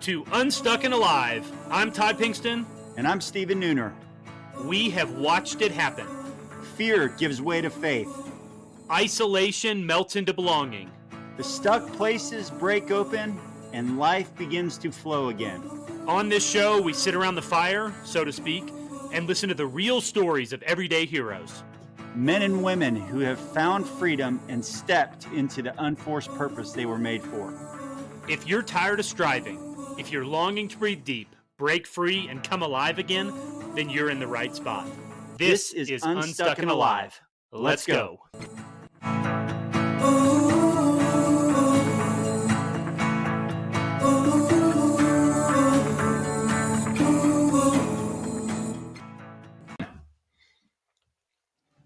to Unstuck and Alive. I'm Todd Pinkston. And I'm Stephen Nooner. We have watched it happen. Fear gives way to faith. Isolation melts into belonging. The stuck places break open and life begins to flow again. On this show, we sit around the fire, so to speak, and listen to the real stories of everyday heroes. Men and women who have found freedom and stepped into the unforced purpose they were made for. If you're tired of striving, if you're longing to breathe deep, break free, and come alive again, then you're in the right spot. This is Unstuck and Alive. Let's go.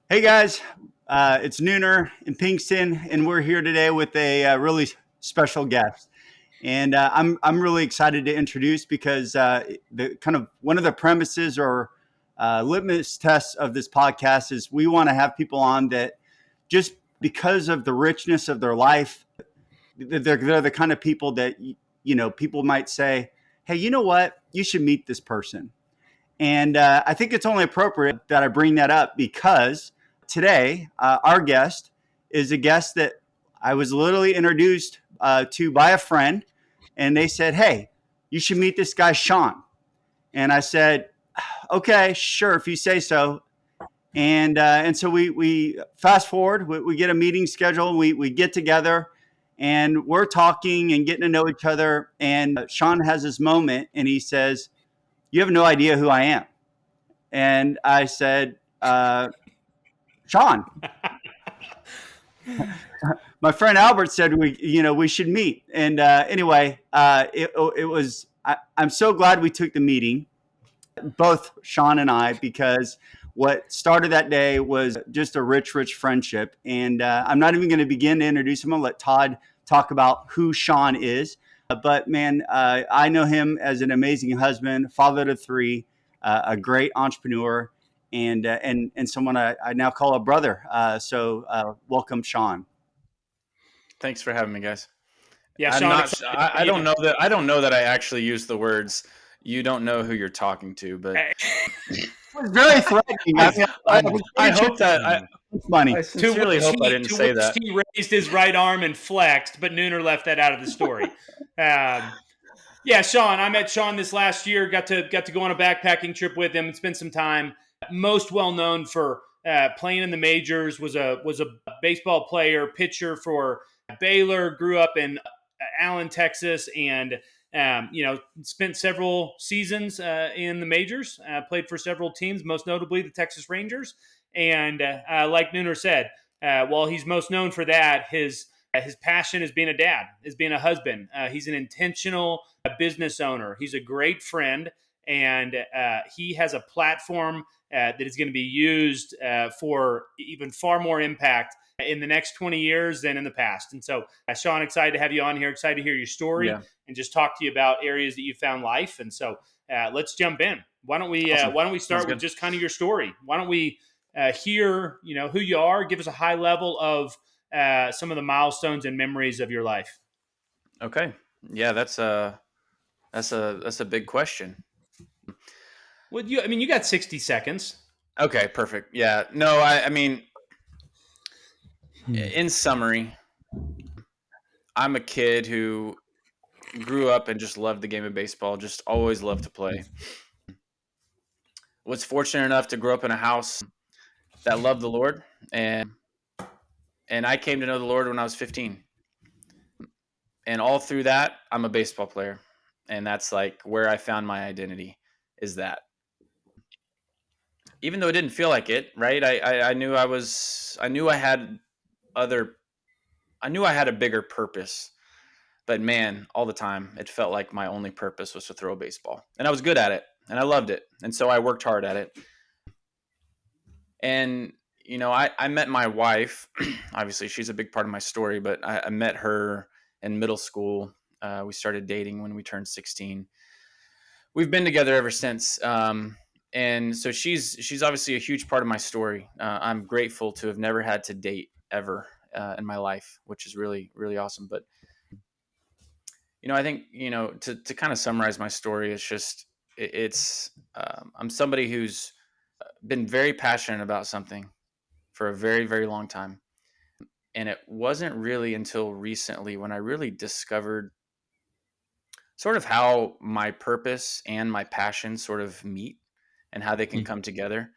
Hey guys, it's Nooner and Pinkston, and we're here today with a really special guest. And I'm really excited to introduce because the kind of one of the premises or litmus tests of this podcast is we want to have people on that just because of the richness of their life, they're the kind of people that, you know, people might say, hey, you know what? You should meet this person. And I think it's only appropriate that I bring that up because today our guest is a guest that I was literally introduced to by a friend. And they said, hey, you should meet this guy, Shawn. And I said, okay, sure, if you say so. And so we fast forward, we get a meeting scheduled, we get together and we're talking and getting to know each other. And Shawn has this moment and he says, you have no idea who I am. And I said, Shawn. My friend Albert said we should meet. And anyway, I'm so glad we took the meeting, both Shawn and I, because what started that day was just a rich friendship. And I'm not even going to begin to introduce him. I'll let Todd talk about who Shawn is. But man, I know him as an amazing husband, father to three, a great entrepreneur, and someone I now call a brother. So welcome, Shawn. Thanks for having me, guys. Yeah, I'm Shawn, not, I don't know that I actually use the words. You don't know who you're talking to, but it was very threatening. I hope that funny. I sincerely hope I didn't say that. He raised his right arm and flexed, but Nooner left that out of the story. Yeah, Shawn. I met Shawn this last year. Got to go on a backpacking trip with him and spend some time. Most well known for playing in the majors. Was a baseball player, pitcher for Baylor. Grew up in Allen, Texas, and spent several seasons in the majors. Played for several teams, most notably the Texas Rangers. And like Nooner said, while he's most known for that, his passion is being a dad, is being a husband. He's an intentional business owner. He's a great friend, and he has a platform that is going to be used for even far more impact in the next 20 years than in the past. And so, Shawn, excited to have you on here. Excited to hear your story and just talk to you about areas that you found life. And so, let's jump in. Why don't we start with just kind of your story? Why don't we hear who you are? Give us a high level of some of the milestones and memories of your life. Okay, yeah, that's a big question. Well, you got 60 seconds. Okay, perfect. Yeah, no, I mean, in summary, I'm a kid who grew up and just loved the game of baseball, just always loved to play. Was fortunate enough to grow up in a house that loved the Lord, and I came to know the Lord when I was 15. And all through that, I'm a baseball player, and that's like where I found my identity, is that. Even though it didn't feel like it, right? I knew I had a bigger purpose, but man, all the time it felt like my only purpose was to throw a baseball, and I was good at it, and I loved it, and so I worked hard at it. And I met my wife. Obviously, she's a big part of my story, but I met her in middle school. We started dating when we turned 16. We've been together ever since. And so she's obviously a huge part of my story. I'm grateful to have never had to date ever in my life, which is really, really awesome. But, I think, to kind of summarize my story, it's just, I'm somebody who's been very passionate about something for a very, very long time. And it wasn't really until recently when I really discovered sort of how my purpose and my passion sort of meet and how they can Hmm. come together.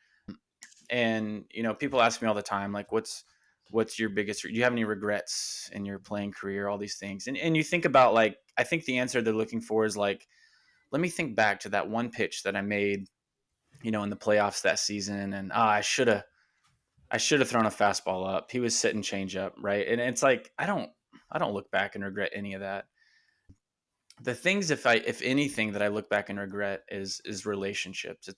And, people ask me all the time, like, what's your biggest, do you have any regrets in your playing career, all these things. And you think about, like, I think the answer they're looking for is like, let me think back to that one pitch that I made, in the playoffs that season. And I should have thrown a fastball up. He was sitting change up. Right. And it's like, I don't look back and regret any of that. The things, if anything, that I look back and regret is relationships.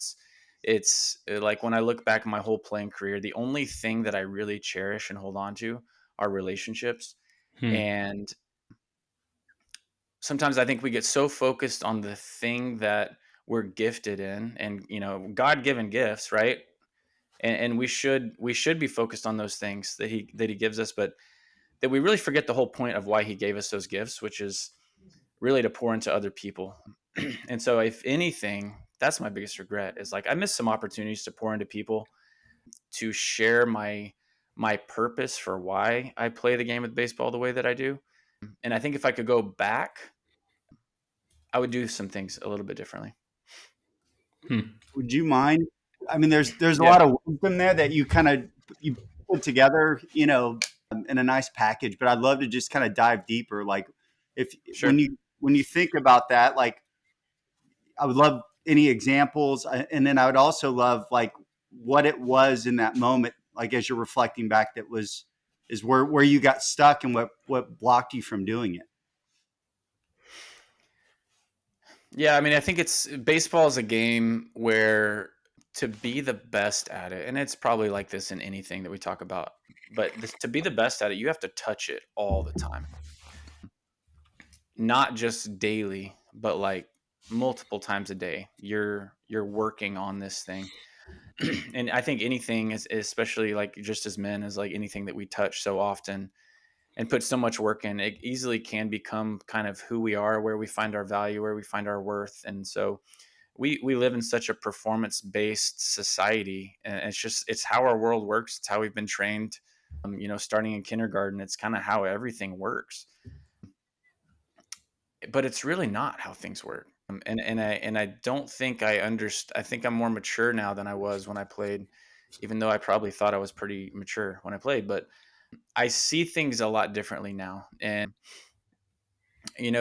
It's like, when I look back at my whole playing career, the only thing that I really cherish and hold on to are relationships. Hmm. And sometimes I think we get so focused on the thing that we're gifted in, and, God-given gifts, right? And we should be focused on those things that he gives us, but that we really forget the whole point of why he gave us those gifts, which is really to pour into other people. And so, if anything, that's my biggest regret, is like, I missed some opportunities to pour into people, to share my purpose for why I play the game of baseball the way that I do. And I think if I could go back, I would do some things a little bit differently. Hmm. Would you mind? I mean, there's a Yeah, lot of wisdom there that you put together, in a nice package. But I'd love to just kind of dive deeper. Like, if sure. when you think about that, like, I would love any examples, and then I would also love, like, what it was in that moment, like, as you're reflecting back, that was is where you got stuck and what blocked you from doing it. Yeah, I mean, I think it's baseball is a game where, to be the best at it, and it's probably like this in anything that we talk about, but to be the best at it, you have to touch it all the time, not just daily, but like multiple times a day. You're working on this thing. And I think anything is, especially like, just as men, is like anything that we touch so often and put so much work in, it easily can become kind of who we are, where we find our value, where we find our worth. And so we live in such a performance based society, and it's how our world works. It's how we've been trained. Starting in kindergarten, it's kind of how everything works, but it's really not how things work. And I don't think I understand. I think I'm more mature now than I was when I played, even though I probably thought I was pretty mature when I played. But I see things a lot differently now. And,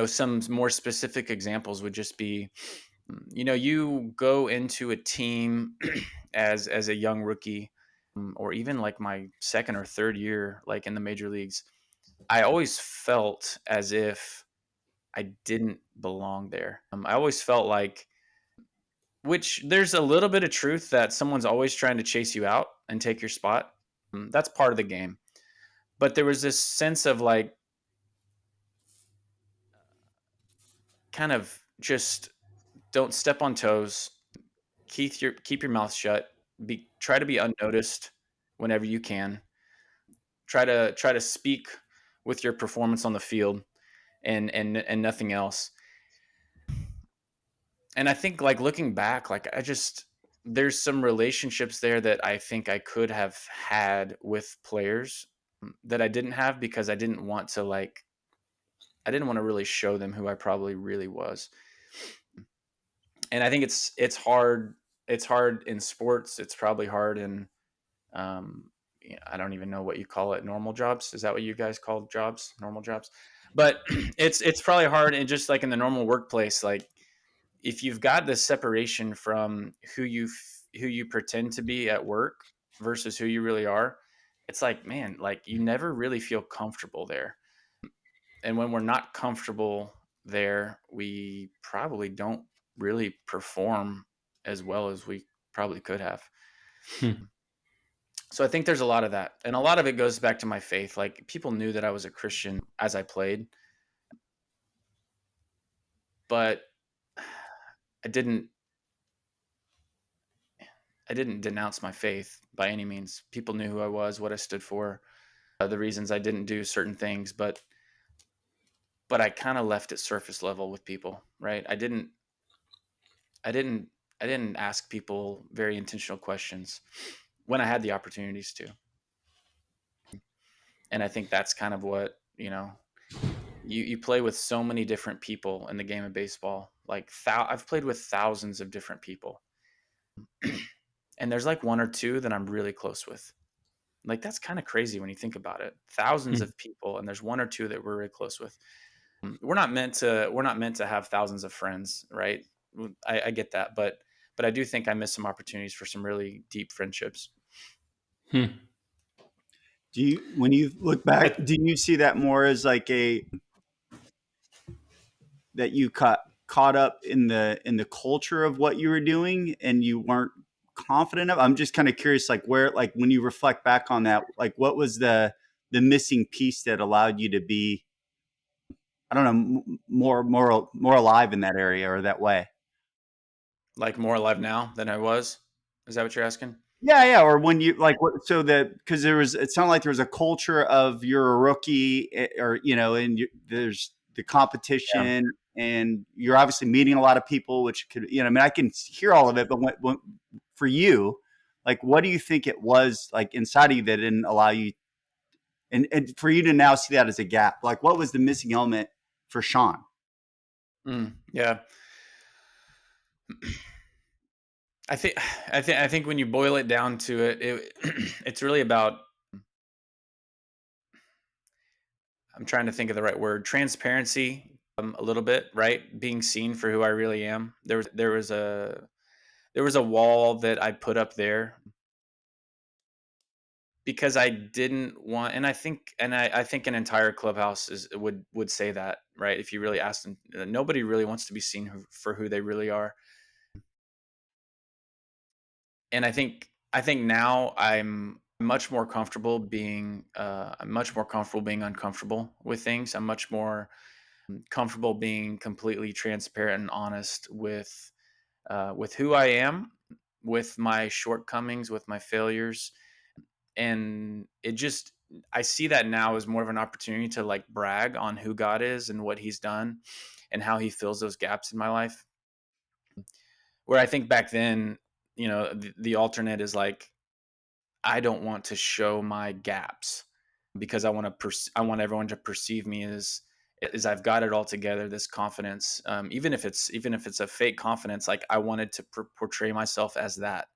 some more specific examples would just be, you go into a team as a young rookie, or even like my second or third year, like in the major leagues. I always felt as if I didn't belong there. I always felt like, which there's a little bit of truth that someone's always trying to chase you out and take your spot. That's part of the game. But there was this sense of like, kind of just, don't step on toes. Keep your mouth shut. Try to be unnoticed whenever you can. Try to speak with your performance on the field, and nothing else. And I think, like, looking back, like, there's some relationships there that I think I could have had with players, that I didn't have, because I didn't want to really show them who I probably really was. And I think it's hard in sports. It's probably hard in, I don't even know what you call it, normal jobs. Is that what you guys call jobs, normal jobs? But it's probably hard in, just like, in the normal workplace, like, if you've got this separation from who you pretend to be at work versus who you really are. It's like, man, like, you never really feel comfortable there. And when we're not comfortable there, we probably don't really perform as well as we probably could have. Hmm. So I think there's a lot of that. And a lot of it goes back to my faith. Like, people knew that I was a Christian as I played, but I didn't I didn't denounce my faith by any means. People knew who I was, what I stood for, the reasons I didn't do certain things, but but I kind of left it surface level with people, right? I didn't I didn't ask people very intentional questions when I had the opportunities to. And I think that's kind of what, you play with so many different people in the game of baseball. Like I've played with thousands of different people. And there's like one or two that I'm really close with. Like that's kind of crazy when you think about it. Thousands of people and there's one or two that we're really close with. We're not meant to have thousands of friends, right? I get that, but I do think I missed some opportunities for some really deep friendships. Do you, when you look back, do you see that more as like that you caught up in the culture of what you were doing and you weren't confident of? I'm just kind of curious, like where, like when you reflect back on that, like what was the missing piece that allowed you to be, I don't know, more alive in that area or that way? Like more alive now than I was. Is that what you're asking? Yeah, yeah. Or when you like, so that because it sounded like there was a culture of you're a rookie, or and there's the Yeah. competition, and you're obviously meeting a lot of people, which could, I mean, I can hear all of it, but for you, like, what do you think it was like inside of you that didn't allow you, and for you to now see that as a gap? Like, what was the missing element for Shawn? Yeah. I think when you boil it down to it, it's really about, I'm trying to think of the right word, transparency, a little bit, right? Being seen for who I really am. There was a wall that I put up there because I didn't want, and I think an entire clubhouse would say that, right? If you really ask them, nobody really wants to be seen for who they really are. And I think now I'm much more comfortable being uncomfortable with things. I'm much more comfortable being completely transparent and honest with who I am, with my shortcomings, with my failures. And I see that now as more of an opportunity to like brag on who God is and what he's done and how he fills those gaps in my life. Where I think back then, the alternate is like, I don't want to show my gaps because I want everyone to perceive me as I've got it all together. This confidence, even if it's a fake confidence, like I wanted to portray myself as that,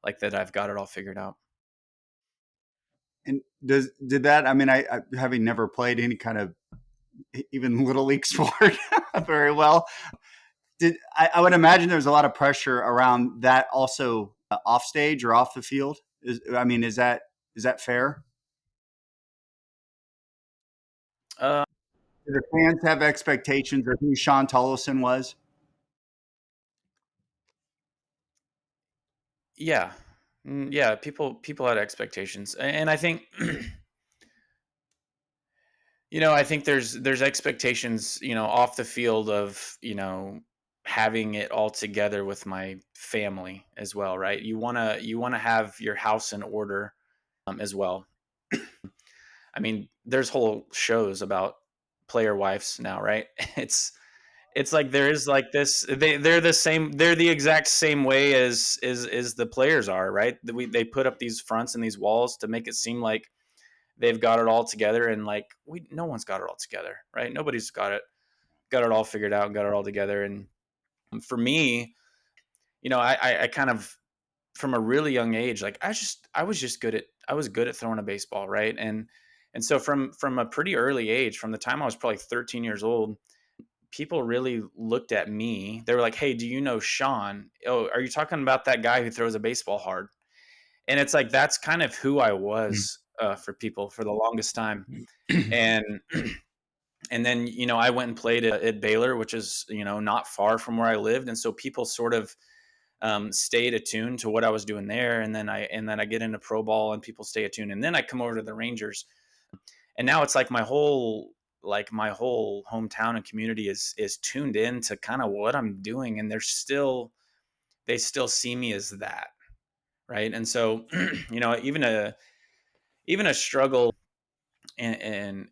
like that I've got it all figured out. And did that? I mean, I having never played any kind of even little league sport very well, I would imagine there's a lot of pressure around that also, off stage or off the field. I mean, is that fair? Uh, Do the fans have expectations of who Shawn Tolleson was? yeah, yeah. People had expectations, and I think I think there's expectations, off the field of, having it all together with my family as well, right? You wanna have your house in order, as well. I mean, there's whole shows about player wives now, right? It's like there is like this. They're the same. They're the exact same way as the players are, right? They put up these fronts and these walls to make it seem like they've got it all together, and like no one's got it all together, right? Nobody's got it all figured out and got it all together. And for me, I kind of, from a really young age, like I was good at throwing a baseball, right? And so from a pretty early age, from the time I was probably 13 years old, people really looked at me. They were like, "Hey, do you know Shawn? Oh, are you talking about that guy who throws a baseball hard?" And it's like that's kind of who I was, for people for the longest time. And and then I went and played at Baylor, which is not far from where I lived, and so people sort of stayed attuned to what I was doing there. And then I get into pro ball, and people stay attuned, and then I come over to the Rangers, and now it's like my whole hometown and community is tuned in to kind of what I'm doing, and they still see me as that, right? And so even a struggle, and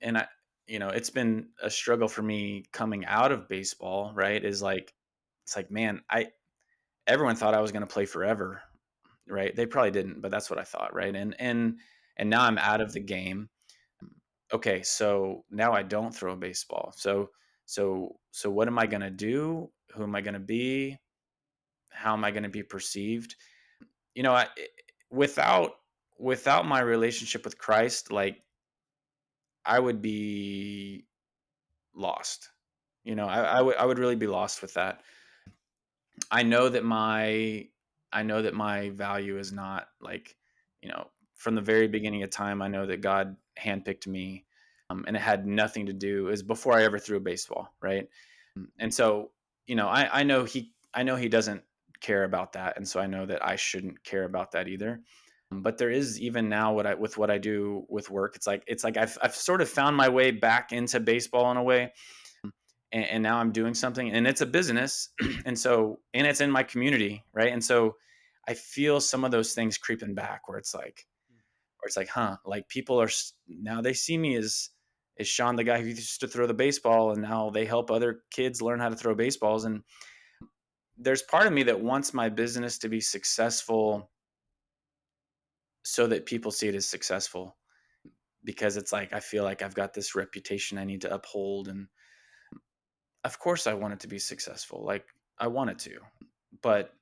it's been a struggle for me coming out of baseball, right? Is like, it's like, man, everyone thought I was going to play forever, right? They probably didn't, but that's what I thought, right? And now I'm out of the game. Okay, so now I don't throw a baseball. So what am I going to do? Who am I going to be? How am I going to be perceived? You know, without without my relationship with Christ, like, I would be lost. I would really be lost with that. I know that my value is not like, from the very beginning of time, I know that God handpicked me, and it had nothing to do, is before I ever threw a baseball, right? And so, I know he doesn't care about that, and so I know that I shouldn't care about that either. But there is, even now, with what I do with work, it's like I've sort of found my way back into baseball in a way, and now I'm doing something, and it's a business, and it's in my community, right? And so I feel some of those things creeping back, where it's like, huh, like, people now they see me as Shawn, the guy who used to throw the baseball, and now they help other kids learn how to throw baseballs. And there's part of me that wants my business to be successful so that people see it as successful, because it's like, I feel like I've got this reputation I need to uphold, and of course I want it to be successful. Like, I want it to, but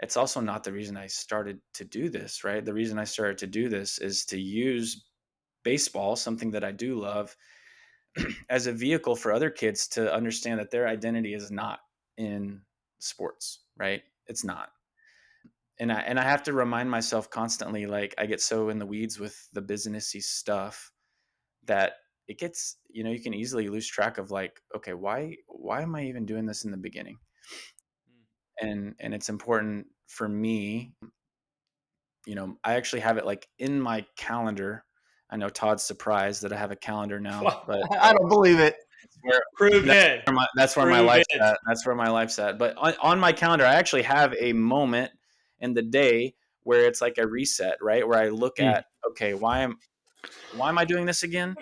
it's also not the reason I started to do this, right? The reason I started to do this is to use baseball, something that I do love, as a vehicle for other kids to understand that their identity is not in sports, right? It's not. And I have to remind myself constantly, like, I get so in the weeds with the businessy stuff that it gets, you can easily lose track of, like, okay, why am I even doing this in the beginning? And it's important for me. I actually have it, like, in my calendar. I know Todd's surprised that I have a calendar now, Well, but I don't believe it. it's where prove that's it. that's where my Prove life's it. at. That's where my life's at. But on my calendar, I actually have a moment in the day where it's like a reset, right? Where I look at, okay, why am I doing this again?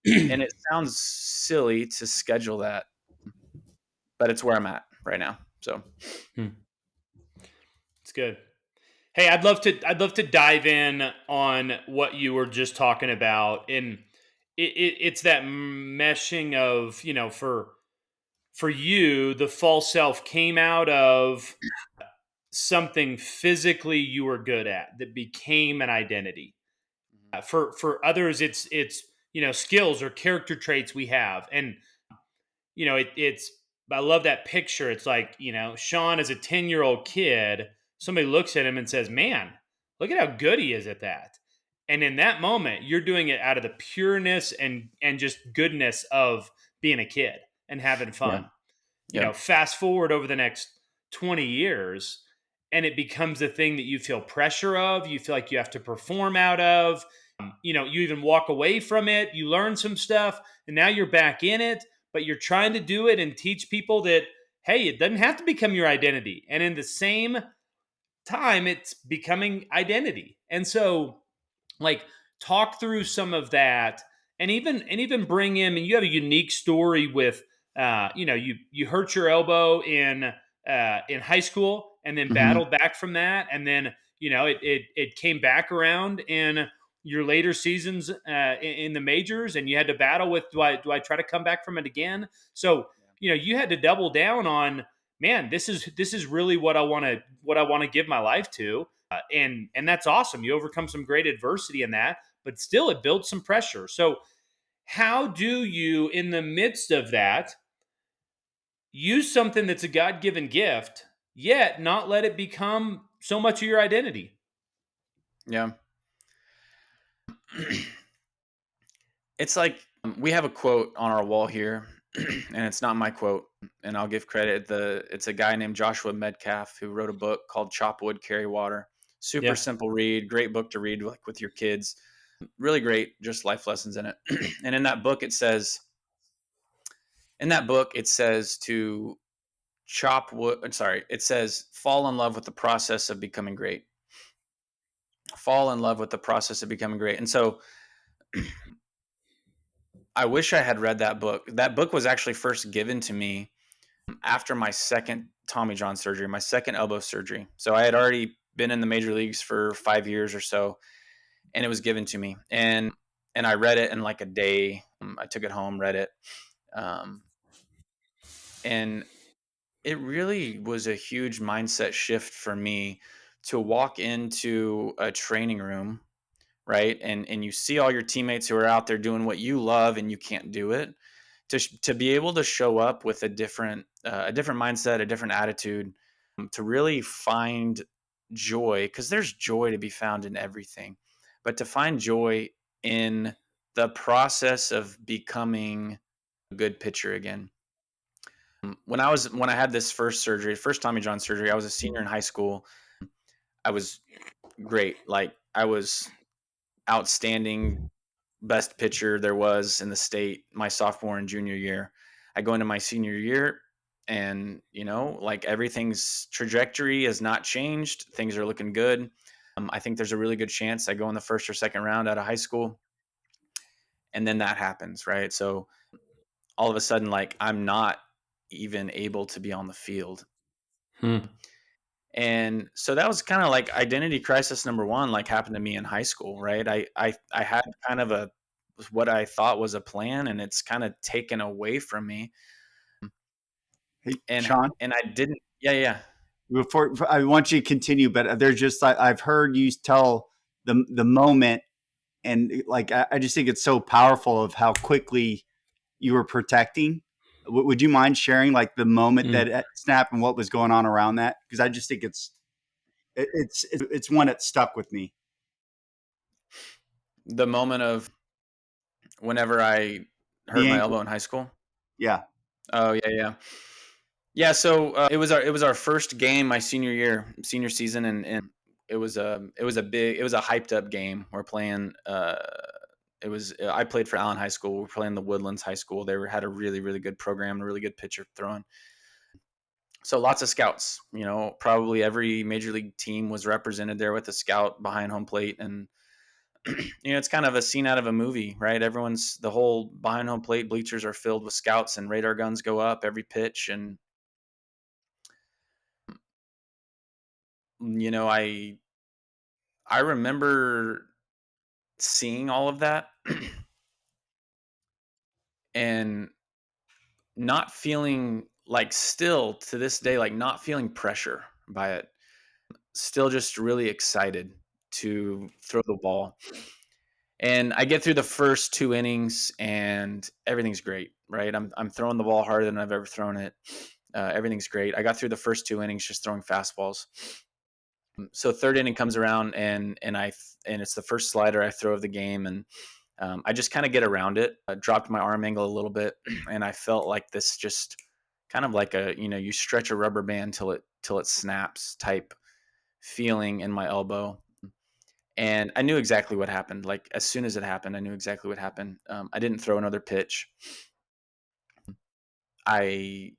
And it sounds silly to schedule that, but it's where I'm at right now. So It's good. Hey, I'd love to dive in on what you were just talking about, and it's that meshing of, for you, the false self came out of something physically you were good at that became an identity. For others, it's skills or character traits we have, and it's I love that picture. It's like, Shawn is a 10-year-old kid. Somebody looks at him and says, "Man, look at how good he is at that." And in that moment, you're doing it out of the pureness and just goodness of being a kid and having yeah, fun. yeah, Fast forward over the next 20 years, and it becomes a thing that you feel pressure of, you feel like you have to perform out of. You even walk away from it, you learn some stuff, and now you're back in it, but you're trying to do it and teach people that, hey, it doesn't have to become your identity. And in the same time, it's becoming identity. And so, like, talk through some of that, and even bring in, and you have a unique story with, you hurt your elbow in high school, and then hmm battled back from that, and then it came back around in your later seasons, in the majors, and you had to battle with, do I try to come back from it again? So you had to double down on, man, this is really what I want to give my life to. And that's awesome. You overcome some great adversity in that, but still it builds some pressure. So how do you, in the midst of that, use something that's a God-given gift, yet not let it become so much of your identity? yeah. It's like, we have a quote on our wall here, and it's not my quote, and I'll give credit. It's a guy named Joshua Medcalf who wrote a book called Chop Wood, Carry Water. Super Yeah. simple read, great book to read, like, with your kids. Really great, just life lessons in it. And in that book it says to chop wood. I'm sorry, it says fall in love with the process of becoming great. Fall in love with the process of becoming great. And so I wish I had read that book. That book was actually first given to me after my second Tommy John surgery, my second elbow surgery. So I had already been in the major leagues for 5 years or so, and it was given to me. And I read it in like a day. I took it home, read it, um, and it really was a huge mindset shift for me to walk into a training room, right? And you see all your teammates who are out there doing what you love, and you can't do it. To be able to show up with a different mindset, a different attitude, to really find joy, because there's joy to be found in everything, but to find joy in the process of becoming a good pitcher again. When I had this first Tommy John surgery, I was a senior in high school. I was great. Like, I was outstanding, best pitcher there was in the state my sophomore and junior year. I go into my senior year, and like, everything's trajectory has not changed. Things are looking good. I think there's a really good chance I go in the first or second round out of high school, and then that happens, right? So all of a sudden, like, I'm not even able to be on the field. And so that was kind of like identity crisis number one, like, happened to me in high school, right? I had kind of a what I thought was a plan, and it's kind of taken away from me. Hey, And Shawn, I didn't. Yeah, yeah. before I want you to continue, but there's just I've heard you tell the moment, and like I just think it's so powerful of how quickly you were protecting. Would you mind sharing like the moment that it snapped and what was going on around that? Because I just think it's one that stuck with me. The moment of whenever I hurt The my ankle, elbow in high school. yeah. Oh, yeah, yeah. Yeah, so it was our first game my senior season, and it was a hyped up game. We're playing. It was I played for Allen High School. We're playing the Woodlands High School. Had a really, really good program, a really good pitcher throwing. So lots of scouts. Probably every major league team was represented there with a scout behind home plate, and it's kind of a scene out of a movie, right? The whole behind home plate bleachers are filled with scouts, and radar guns go up every pitch, and you know, I I remember seeing all of that and not feeling, like, still to this day, like, not feeling pressure by it. Still just really excited to throw the ball. And I get through the first two innings and everything's great, right? I'm throwing the ball harder than I've ever thrown it. Everything's great. I got through the first two innings just throwing fastballs. So third inning comes around, and it's the first slider I throw of the game, and I just kind of get around it. I dropped my arm angle a little bit, and I felt like this, just kind of like you stretch a rubber band till it snaps type feeling in my elbow. And I knew exactly what happened. Like, as soon as it happened, I knew exactly what happened. I didn't throw another pitch. I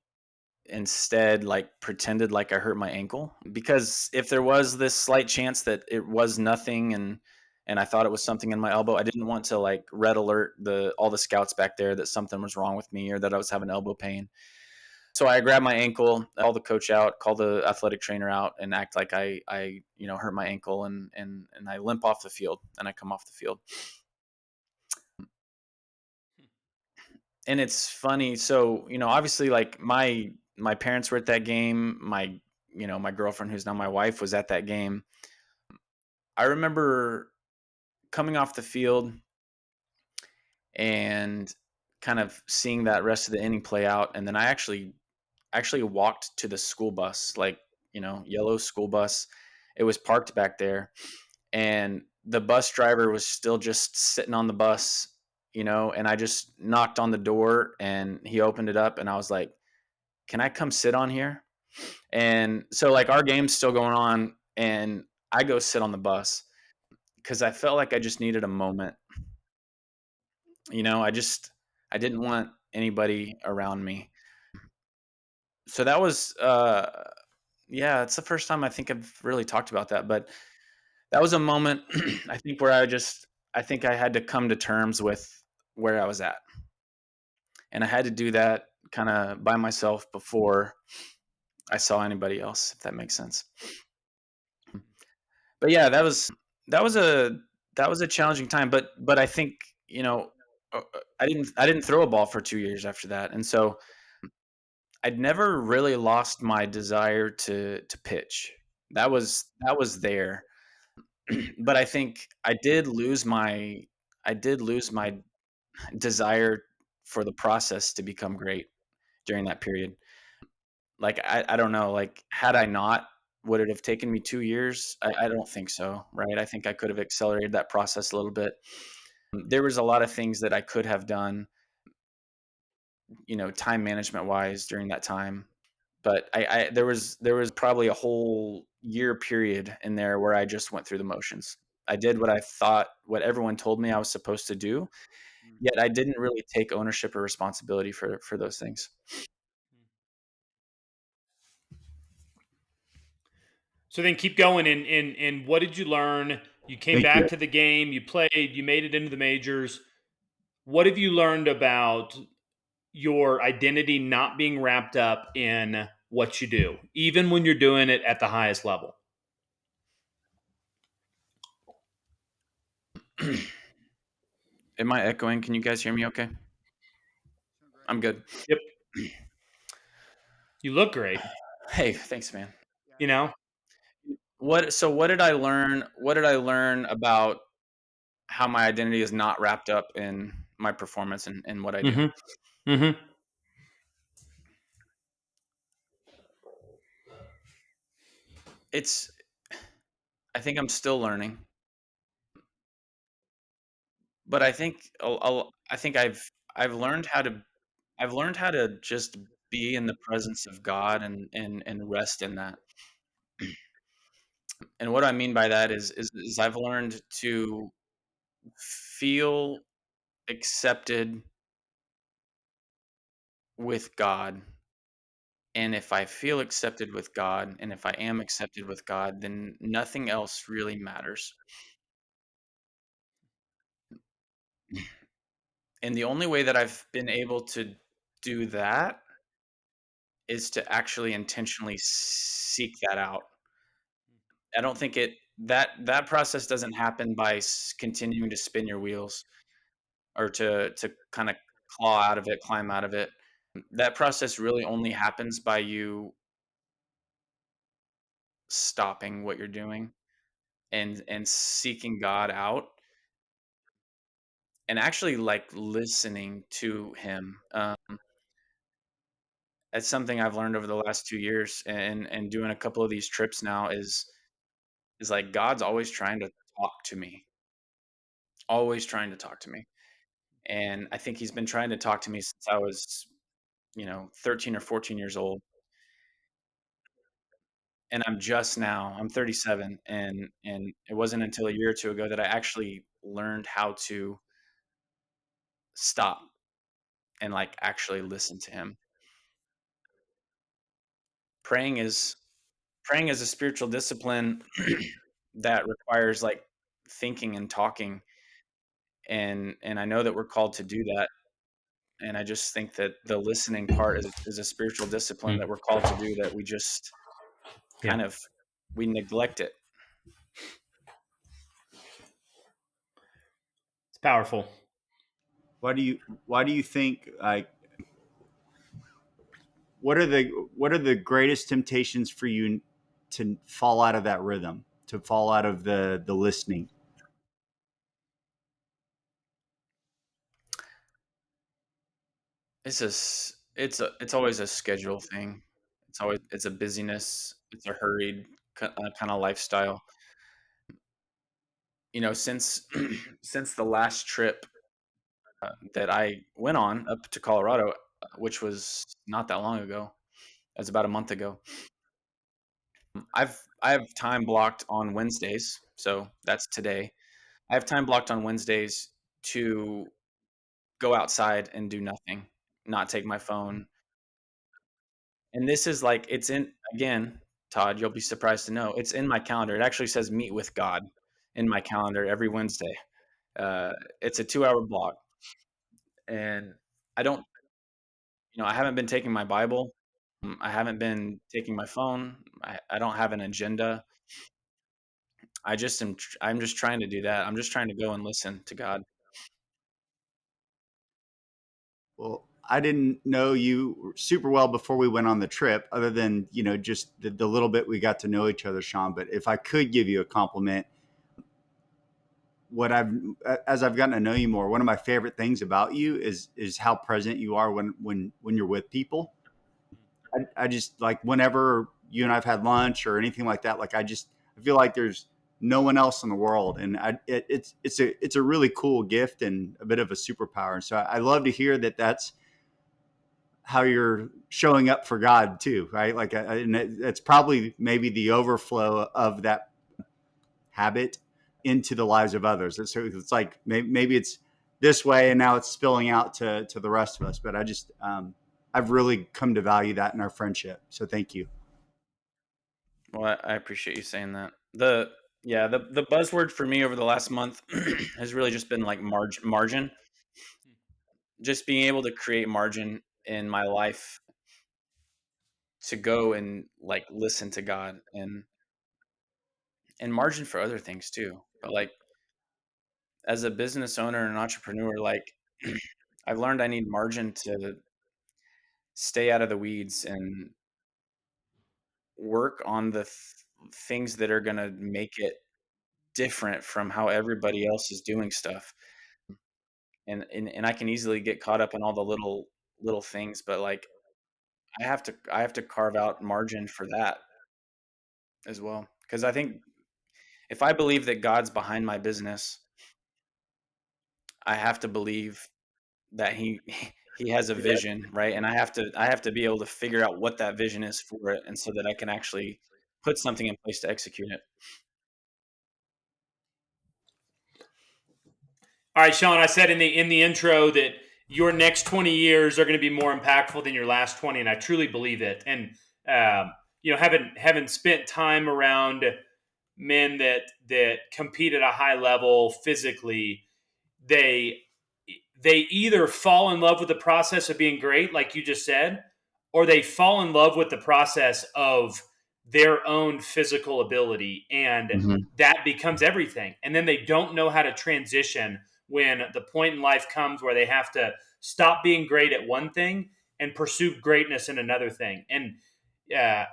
instead, like, pretended like I hurt my ankle, because if there was this slight chance that it was nothing, and I thought it was something in my elbow, I didn't want to, like, red alert all the scouts back there that something was wrong with me or that I was having elbow pain. So I grabbed my ankle, call the coach out, call the athletic trainer out, and act like I hurt my ankle, and I limp off the field, and I come off the field. And it's funny. So, obviously, like, my parents were at that game. My girlfriend, who's now my wife, was at that game. I remember coming off the field and kind of seeing that rest of the inning play out, and then I actually walked to the school bus, like, yellow school bus. It was parked back there, and the bus driver was still just sitting on the bus, and I just knocked on the door, and he opened it up, and I was like, "Can I come sit on here?" And so, like, our game's still going on, and I go sit on the bus because I felt like I just needed a moment. I didn't want anybody around me. So that was, yeah, it's the first time I think I've really talked about that, but that was a moment, I think, where I think I had to come to terms with where I was at. And I had to do that kind of by myself before I saw anybody else, if that makes sense. But yeah, that was a that was a challenging time. But I think, I didn't throw a ball for 2 years after that, and so I'd never really lost my desire to pitch. That was there, but I think I did lose my desire for the process to become great during that period. Like, I don't know, like, had I not, would it have taken me 2 years? I don't think so, right? I think I could have accelerated that process a little bit. There was a lot of things that I could have done, time management wise during that time. But there was probably a whole year period in there where I just went through the motions. I did what I thought, what everyone told me I was supposed to do, yet I didn't really take ownership or responsibility for those things. So then keep going. And what did you learn? You came Thank back you. to the game. You played. You made it into the majors. What have you learned about your identity not being wrapped up in what you do, even when you're doing it at the highest level? Am I echoing? Can you guys hear me okay? I'm good. Yep. You look great. Hey, thanks, man. You know. What did I learn? What did I learn about how my identity is not wrapped up in my performance and what I do? Mm-hmm. Mm-hmm. It's I think I'm still learning, but I think I've learned how to I've learned how to just be in the presence of God and rest in that. And what I mean by that is I've learned to feel accepted with God. And if I feel accepted with God, and if I am accepted with God, then nothing else really matters. And the only way that I've been able to do that is to actually intentionally seek that out. I don't think that process doesn't happen by continuing to spin your wheels or to kind of claw out of it, climb out of it. That process really only happens by you stopping what you're doing and seeking God out and actually like listening to him. That's something I've learned over the last 2 years and doing a couple of these trips now is like God's always trying to talk to me, always trying to talk to me. And I think he's been trying to talk to me since I was, 13 or 14 years old. And I'm 37, and it wasn't until a year or two ago that I actually learned how to stop and like actually listen to him. Praying is Praying is a spiritual discipline that requires like thinking and talking, and I know that we're called to do that. And I just think that the listening part is a spiritual discipline that we're called to do that we just Yeah. kind of we neglect it. It's powerful. Why do you think, like, what are the greatest temptations for you to fall out of that rhythm, to fall out of the listening? It's always a schedule thing. It's a busyness. It's a hurried kind of lifestyle. Since since the last trip that I went on up to Colorado, which was not that long ago. It was about a month ago. I have time blocked on Wednesdays, so that's today. I have time blocked on Wednesdays to go outside and do nothing, not take my phone. And this is like it's in again, Todd, you'll be surprised to know it's in my calendar. It actually says meet with God in my calendar every Wednesday. Uh, it's a 2-hour block, and I don't. I haven't been taking my Bible. I haven't been taking my phone. I don't have an agenda. I'm just trying to do that. I'm just trying to go and listen to God. Well, I didn't know you super well before we went on the trip, other than, just the little bit we got to know each other, Shawn. But if I could give you a compliment, what I've as I've gotten to know you more, one of my favorite things about you is how present you are when you're with people. I just like whenever you and I've had lunch or anything like that, I feel like there's no one else in the world, and it's a really cool gift and a bit of a superpower. And so I love to hear that that's how you're showing up for God too, right? And it's probably maybe the overflow of that habit into the lives of others. And so it's like maybe it's this way, and now it's spilling out to the rest of us. But I've really come to value that in our friendship. So thank you. Well, I appreciate you saying that. The buzzword for me over the last month has really just been like margin. Just being able to create margin in my life to go and like listen to God, and margin for other things too. But like as a business owner and an entrepreneur, like I've learned I need margin to stay out of the weeds and work on the things that are going to make it different from how everybody else is doing stuff. And I can easily get caught up in all the little things, but like I have to carve out margin for that as well, because I think if I believe that God's behind my business, I have to believe that he has a vision, right? And I have to be able to figure out what that vision is for it, and so that I can actually put something in place to execute it. All right, Shawn, I said in the intro that your next 20 years are going to be more impactful than your last 20, and I truly believe it. And having spent time around men that compete at a high level physically, they they either fall in love with the process of being great, like you just said, or they fall in love with the process of their own physical ability, and Mhm. that becomes everything. And then they don't know how to transition when the point in life comes where they have to stop being great at one thing and pursue greatness in another thing. And uh,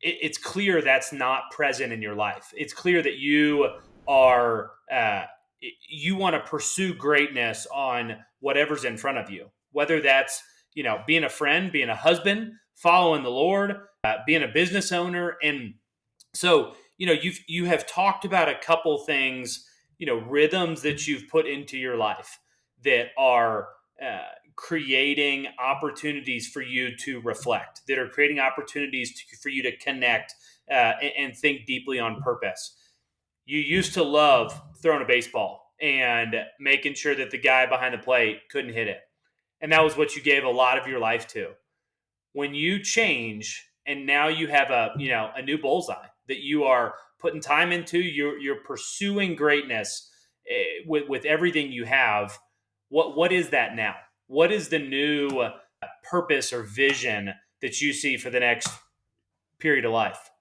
it's clear that's not present in your life. It's clear that you want to pursue greatness on whatever's in front of you, whether that's being a friend, being a husband, following the Lord, being a business owner. And so you have talked about a couple things, rhythms that you've put into your life that are creating opportunities for you to reflect, that are creating opportunities for you to connect and think deeply on purpose. You used to love throwing a baseball and making sure that the guy behind the plate couldn't hit it. And that was what you gave a lot of your life to. When you change and now you have a new bullseye that you are putting time into, you're pursuing greatness with everything you have. What is that now? What is the new purpose or vision that you see for the next period of life?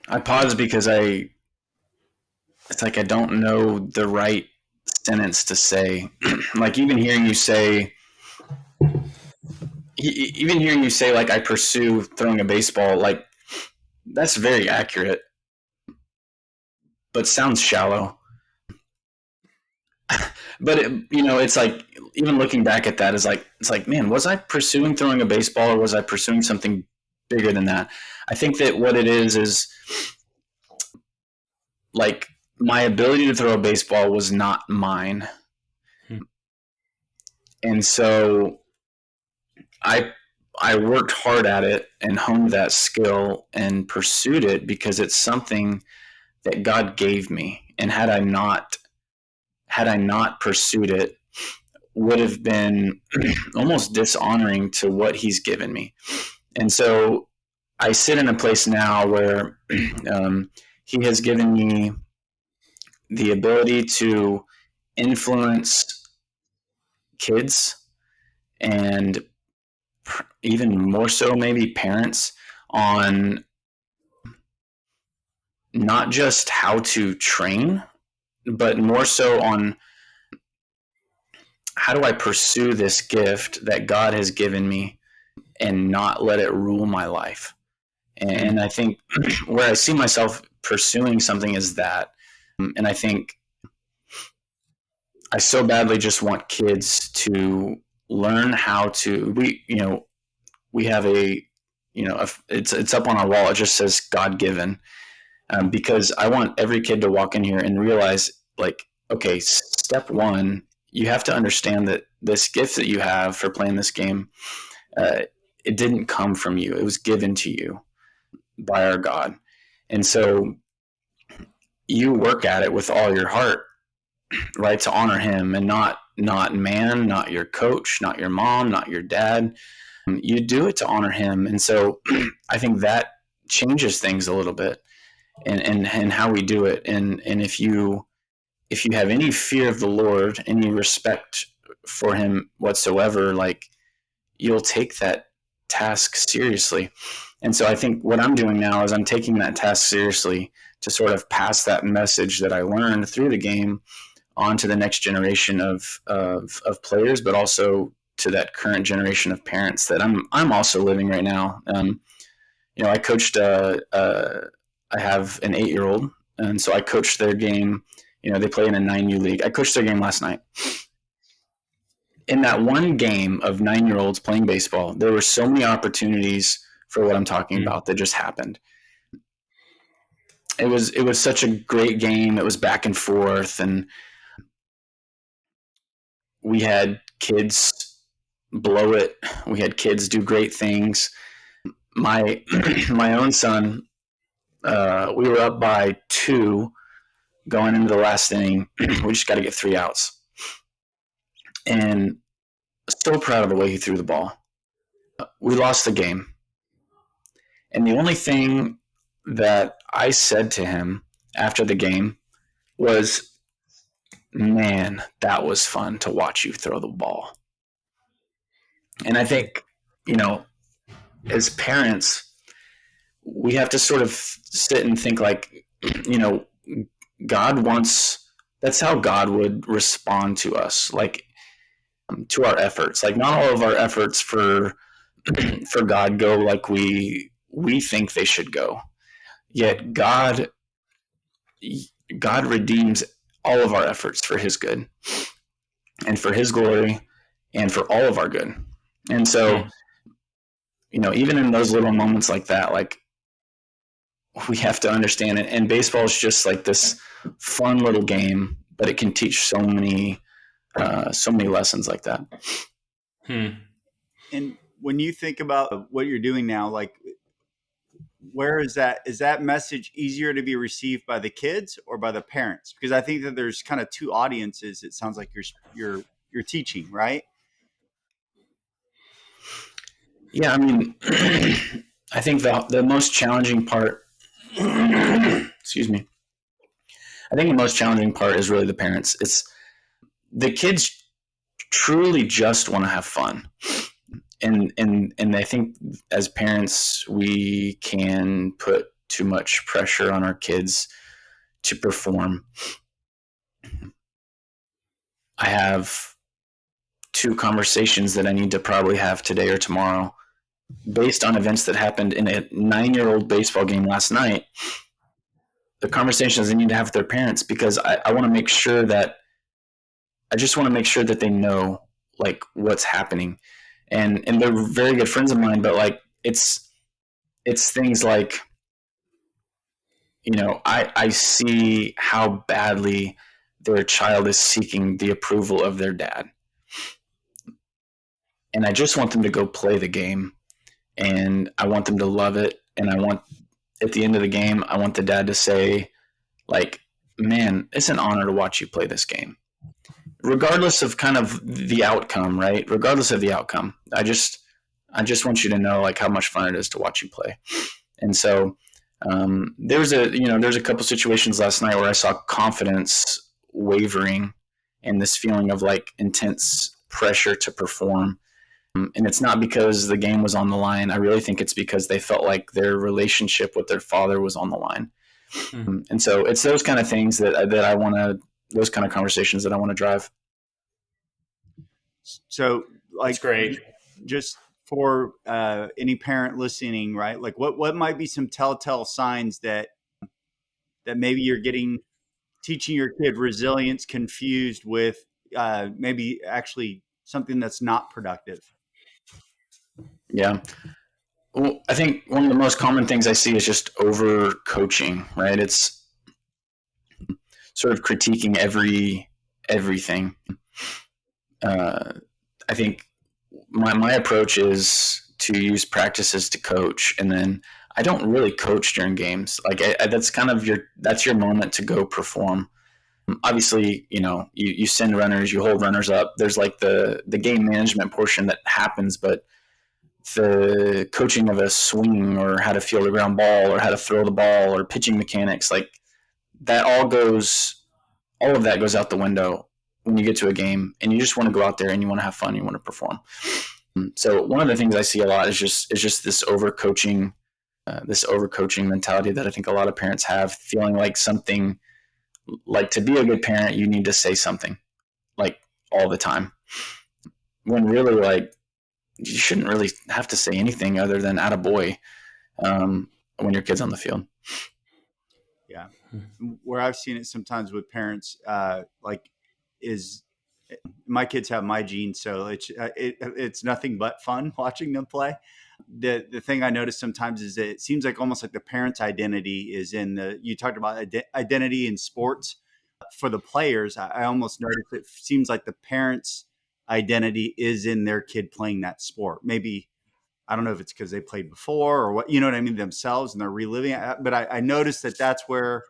I pause because it's like I don't know the right sentence to say. Like even hearing you say like I pursue throwing a baseball, like that's very accurate, but sounds shallow. But it's like even looking back at that is like it's like, man, was I pursuing throwing a baseball or was I pursuing something bigger than that? I think that what it is like my ability to throw a baseball was not mine, and so I I worked hard at it and honed that skill and pursued it because it's something that God gave me, and had I not pursued it, would have been almost dishonoring to what He's given me. And so I sit in a place now where He has given me the ability to influence kids, and even more so maybe parents, on not just how to train, but more so on how do I pursue this gift that God has given me and not let it rule my life. And I think where I see myself pursuing something is that. And I think I so badly just want kids to learn how to, we have it's up on our wall. It just says God given, because I want every kid to walk in here and realize, like, okay, step one, you have to understand that this gift that you have for playing this game, it didn't come from you. It was given to you by our God. And so you work at it with all your heart, right, to honor him, and not man, not your coach, not your mom, not your dad. You do it to honor him. And so I think that changes things a little bit, and how we do it. And if you have any fear of the Lord, any respect for him whatsoever, like, you'll take that task seriously. And so I think what I'm doing now is I'm taking that task seriously to sort of pass that message that I learned through the game on to the next generation of players, but also to that current generation of parents that I'm also living right now. I coached, I have an 8-year-old, and so I coached their game. They play in a 9U league. I coached their game last night. In that one game of 9-year-olds playing baseball, there were so many opportunities for what I'm talking about that just happened. It was such a great game. It was back and forth, and we had kids blow it. We had kids do great things. My own son, we were up by 2 going into the last inning. We just got to get 3 outs. And so proud of the way he threw the ball. We lost the game. And the only thing that I said to him after the game was, man, that was fun to watch you throw the ball. And I think, as parents, we have to sort of sit and think, like, God wants, that's how God would respond to us, like, to our efforts. Like, not all of our efforts for God go like we think they should go. Yet God redeems all of our efforts for his good and for his glory and for all of our good. And so, even in those little moments like that, like, we have to understand it. And baseball is just like this fun little game, but it can teach so many lessons like that. And when you think about what you're doing now, like, where is that message easier to be received by the kids or by the parents? Because I think that there's kind of 2 audiences. It sounds like you're teaching, right? Yeah, I mean, I think the most challenging part, excuse me, I think the most challenging part is really the parents. It's the kids truly just want to have fun. And I think as parents, we can put too much pressure on our kids to perform. I have 2 conversations that I need to probably have today or tomorrow based on events that happened in a 9-year-old baseball game last night. The conversations they need to have with their parents, because I want to make sure that they know, like, what's happening. And they're very good friends of mine, but, like, it's things like, I see how badly their child is seeking the approval of their dad. And I just want them to go play the game, and I want them to love it. And I want, at the end of the game, I want the dad to say, like, man, it's an honor to watch you play this game. Regardless of kind of the outcome, right? Regardless of the outcome, I just want you to know, like, how much fun it is to watch you play. And so there's a couple situations last night where I saw confidence wavering and this feeling of like intense pressure to perform. And it's not because the game was on the line. I really think it's because they felt like their relationship with their father was on the line. And so it's those kind of things that I want to, those kind of conversations that I want to drive. So, like, That's great. Just for any parent listening, right? Like, what might be some telltale signs that maybe you're teaching your kid resilience confused with maybe actually something that's not productive? Yeah. Well, I think one of the most common things I see is just over coaching, right? It's sort of critiquing everything. I think my approach is to use practices to coach, and then I don't really coach during games. Like that's kind of that's your moment to go perform. Obviously, you send runners, you hold runners up. There's like the game management portion that happens, but the coaching of a swing or how to field a ground ball or how to throw the ball or pitching mechanics, like that all of that goes out the window when you get to a game, and you just want to go out there and you want to have fun, you want to perform. So one of the things I see a lot is just this overcoaching mentality that I think a lot of parents have, feeling like something, like to be a good parent, you need to say something like all the time, when really, like, you shouldn't really have to say anything other than attaboy when your kid's on the field. Yeah. Where I've seen it sometimes with parents, is my kids have my genes, so it's nothing but fun watching them play. The thing I notice sometimes is that it seems like almost like the parent's identity is you talked about identity in sports for the players. I almost notice it seems like the parent's identity is in their kid playing that sport. Maybe, I don't know if it's because they played before or what, you know what I mean, themselves, and they're reliving it. But I noticed that that's where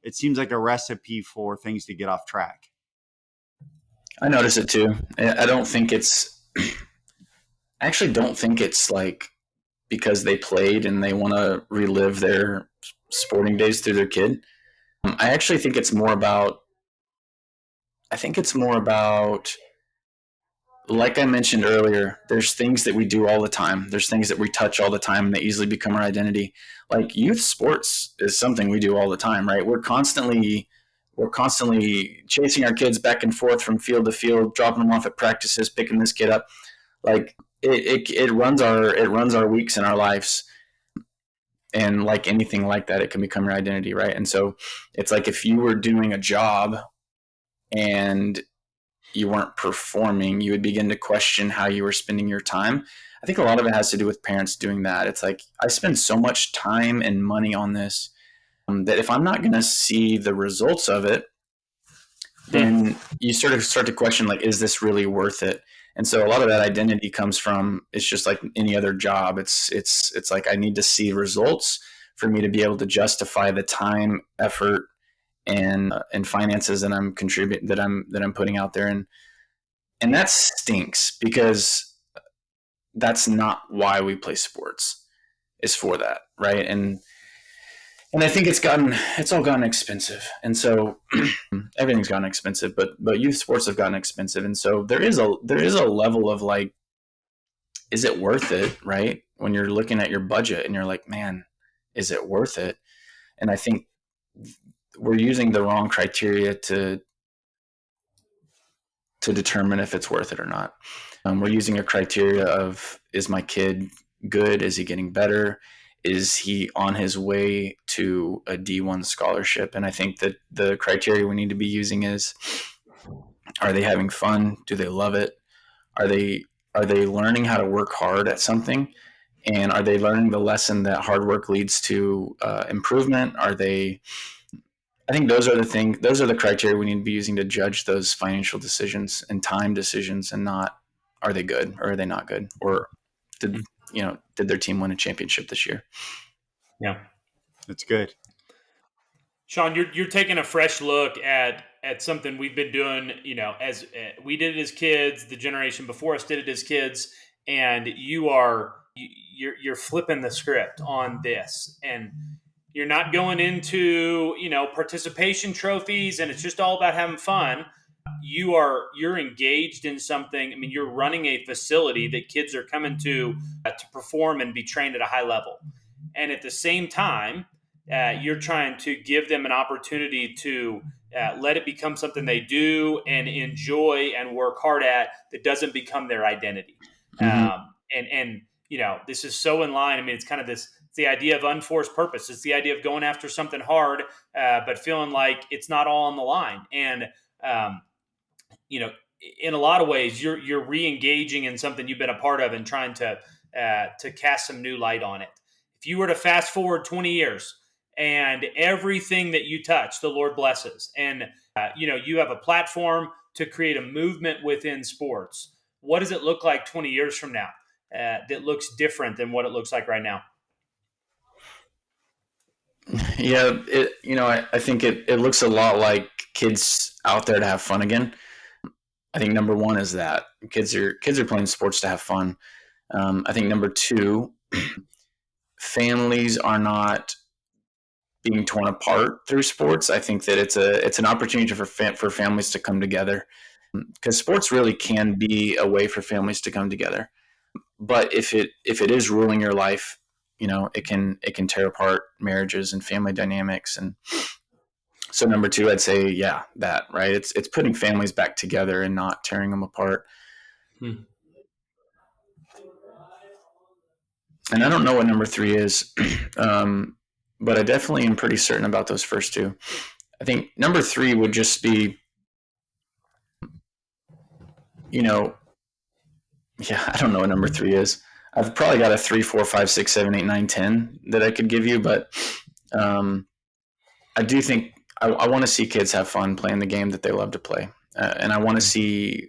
it seems like a recipe for things to get off track. I notice it too. I don't think I actually don't think it's like because they played and they want to relive their sporting days through their kid. I actually think it's more about, like I mentioned earlier, there's things that we do all the time. There's things that we touch all the time and they easily become our identity. Like youth sports is something we do all the time, right? We're constantly chasing our kids back and forth from field to field, dropping them off at practices, picking this kid up. Like it runs our weeks and our lives. And like anything like that, it can become your identity, right? And so it's like if you were doing a job and you weren't performing, you would begin to question how you were spending your time. I think a lot of it has to do with parents doing that. It's like, I spend so much time and money on this that if I'm not going to see the results of it, then you sort of start to question, like, is this really worth it? And so a lot of that identity comes from, it's just like any other job. It's like, I need to see results for me to be able to justify the time, effort, and finances that I'm contributing, that I'm putting out there. And that stinks, because that's not why we play sports. It's for that, right? And I think it's all gotten expensive. And so everything's gotten expensive, but youth sports have gotten expensive. And so there is a level of like, is it worth it, right? When you're looking at your budget and you're like, man, is it worth it? And I think we're using the wrong criteria to determine if it's worth it or not. We're using a criteria of, is my kid good? Is he getting better? Is he on his way to a D1 scholarship? And I think that the criteria we need to be using is, are they having fun? Do they love it? Are they learning how to work hard at something? And are they learning the lesson that hard work leads to improvement? I think those are the criteria we need to be using to judge those financial decisions and time decisions, and not, are they good or are they not good? Or did their team win a championship this year? Yeah. That's good. Shawn, you're taking a fresh look at something we've been doing, as we did it as kids, the generation before us did it as kids, and you're flipping the script on this, and you're not going into, participation trophies and it's just all about having fun. you're engaged in something. I mean, you're running a facility that kids are coming to perform and be trained at a high level, and at the same time, you're trying to give them an opportunity to let it become something they do and enjoy and work hard at that doesn't become their identity. Mm-hmm. And this is so in line. I mean, it's kind of this. It's the idea of unforced purpose. It's the idea of going after something hard, but feeling like it's not all on the line. And um, you know, in a lot of ways, you're re-engaging in something you've been a part of and trying to cast some new light on it. If you were to fast forward 20 years and everything that you touch, the Lord blesses, and you have a platform to create a movement within sports. What does it look like 20 years from now that looks different than what it looks like right now? Yeah, I think it looks a lot like kids out there to have fun again. I think number one is that kids are playing sports to have fun. I think number two, families are not being torn apart through sports. I think that it's an opportunity for families to come together, because sports really can be a way for families to come together. But if it is ruling your life, it can tear apart marriages and family dynamics. And so number two, I'd say, yeah, that, right. It's putting families back together and not tearing them apart. And I don't know what number three is, but I definitely am pretty certain about those first two. I think number three would just be, I don't know what number three is. I've probably got a 3, 4, 5, 6, 7, 8, 9, 10 that I could give you, but I do think I want to see kids have fun playing the game that they love to play. And I want to see